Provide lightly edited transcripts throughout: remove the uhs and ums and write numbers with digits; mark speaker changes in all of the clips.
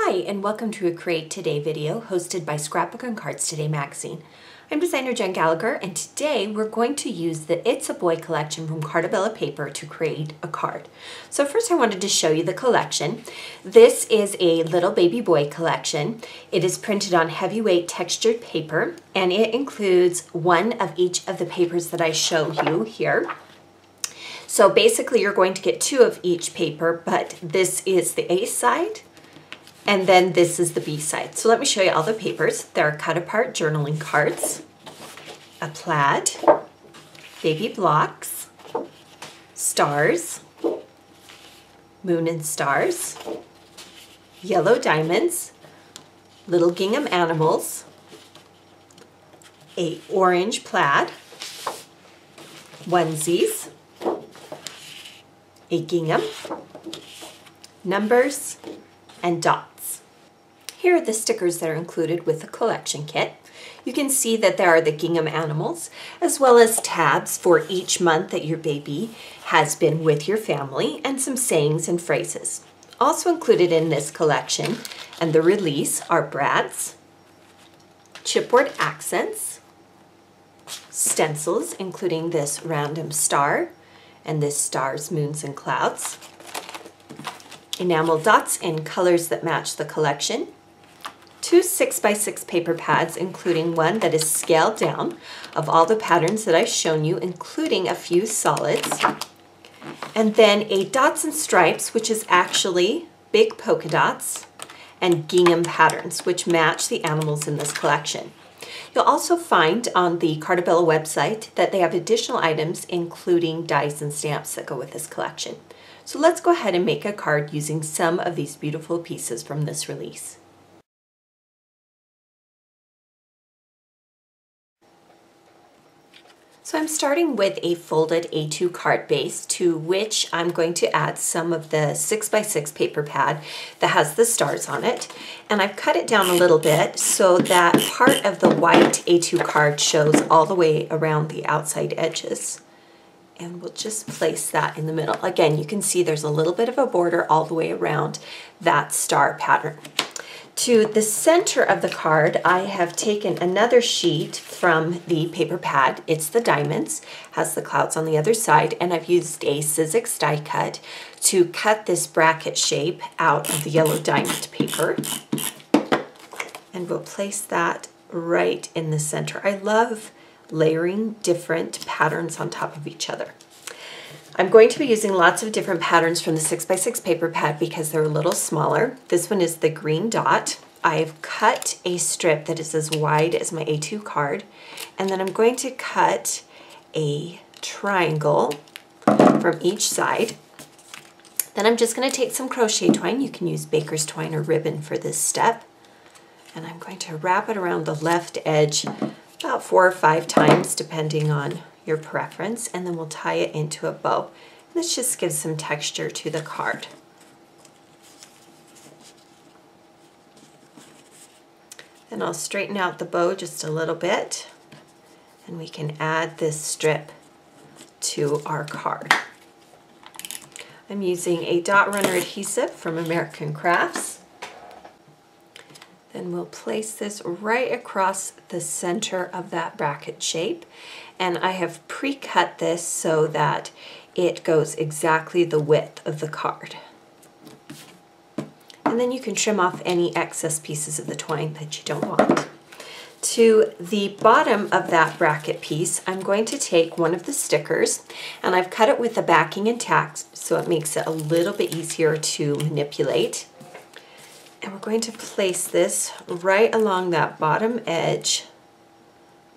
Speaker 1: Hi, and welcome to a Create Today video hosted by Scrapbook and Cards Today magazine. I'm designer Jen Gallagher, and today we're going to use the It's a Boy collection from Cardabella Paper to create a card. So first I wanted to show you the collection. This is a little baby boy collection. It is printed on heavyweight textured paper, and it includes one of each of the papers that I show you here. So basically you're going to get two of each paper, but this is the A side, and then this is the B side. So let me show you all the papers. There are cut apart journaling cards, a plaid, baby blocks, stars, moon and stars, yellow diamonds, little gingham animals, a orange plaid, onesies, a gingham, numbers, and dots. Here are the stickers that are included with the collection kit. You can see that there are the gingham animals, as well as tabs for each month that your baby has been with your family, and some sayings and phrases. Also included in this collection and the release are brads, chipboard accents, stencils including this random star and this stars, moons, and clouds, enamel dots in colors that match the collection, two 6x6 paper pads, including one that is scaled down of all the patterns that I've shown you, including a few solids, and then a dots and stripes, which is actually big polka dots and gingham patterns, which match the animals in this collection. You'll also find on the Cardabella website that they have additional items, including dies and stamps that go with this collection. So let's go ahead and make a card using some of these beautiful pieces from this release. So I'm starting with a folded A2 card base, to which I'm going to add some of the 6x6 paper pad that has the stars on it. And I've cut it down a little bit so that part of the white A2 card shows all the way around the outside edges. And we'll just place that in the middle. Again, you can see there's a little bit of a border all the way around that star pattern. To the center of the card, I have taken another sheet from the paper pad. It's the diamonds, has the clouds on the other side, and I've used a Sizzix die cut to cut this bracket shape out of the yellow diamond paper. And we'll place that right in the center. I love layering different patterns on top of each other. I'm going to be using lots of different patterns from the 6x6 paper pad because they're a little smaller. This one is the green dot. I've cut a strip that is as wide as my A2 card, and then I'm going to cut a triangle from each side. Then I'm just going to take some crochet twine. You can use baker's twine or ribbon for this step. And I'm going to wrap it around the left edge about 4 or 5 times depending on your preference, and then we'll tie it into a bow. This just gives some texture to the card. Then I'll straighten out the bow just a little bit, and we can add this strip to our card. I'm using a dot runner adhesive from American Crafts. Then we'll place this right across the center of that bracket shape. And I have pre-cut this so that it goes exactly the width of the card. And then you can trim off any excess pieces of the twine that you don't want. To the bottom of that bracket piece, I'm going to take one of the stickers, and I've cut it with the backing intact so it makes it a little bit easier to manipulate. And we're going to place this right along that bottom edge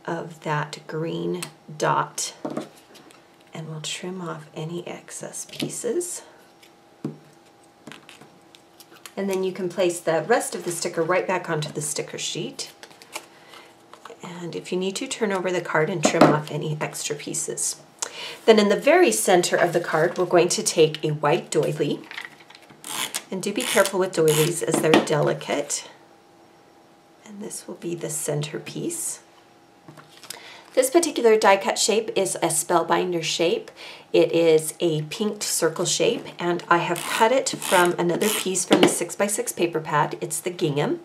Speaker 1: of that green dot, and we'll trim off any excess pieces. And then you can place the rest of the sticker right back onto the sticker sheet. And if you need to, turn over the card and trim off any extra pieces. Then in the very center of the card, we're going to take a white doily. And do be careful with doilies as they're delicate. And this will be the centerpiece. This particular die cut shape is a spellbinder shape. It is a pinked circle shape, and I have cut it from another piece from the 6x6 paper pad. It's the gingham.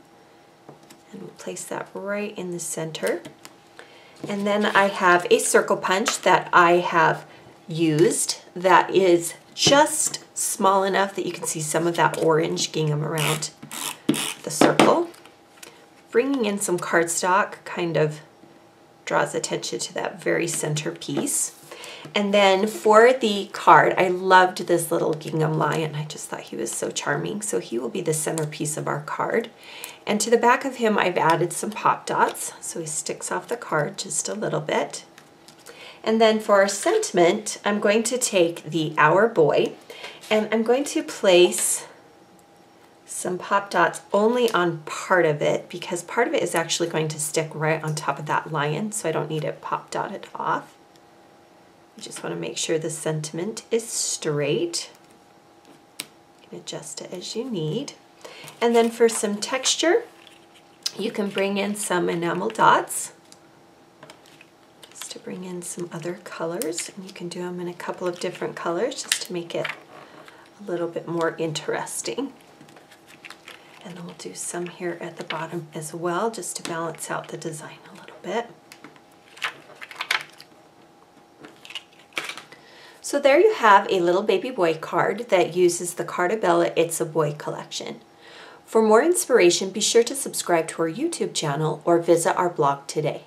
Speaker 1: And we'll place that right in the center. And then I have a circle punch that I have used that is just small enough that you can see some of that orange gingham around the circle. Bringing in some cardstock kind of draws attention to that very center piece. And then for the card, I loved this little gingham lion. I just thought he was so charming. So he will be the centerpiece of our card. And to the back of him, I've added some pop dots. So he sticks off the card just a little bit. And then for our sentiment, I'm going to take the Our Boy, and I'm going to place some pop dots only on part of it, because part of it is actually going to stick right on top of that lion, so I don't need it pop dotted off. You just want to make sure the sentiment is straight. You can adjust it as you need. And then for some texture, you can bring in some enamel dots just to bring in some other colors, and you can do them in a couple of different colors just to make it a little bit more interesting. And then we'll do some here at the bottom as well, just to balance out the design a little bit. So there you have a little baby boy card that uses the Cardabella It's a Boy collection. For more inspiration, be sure to subscribe to our YouTube channel or visit our blog today.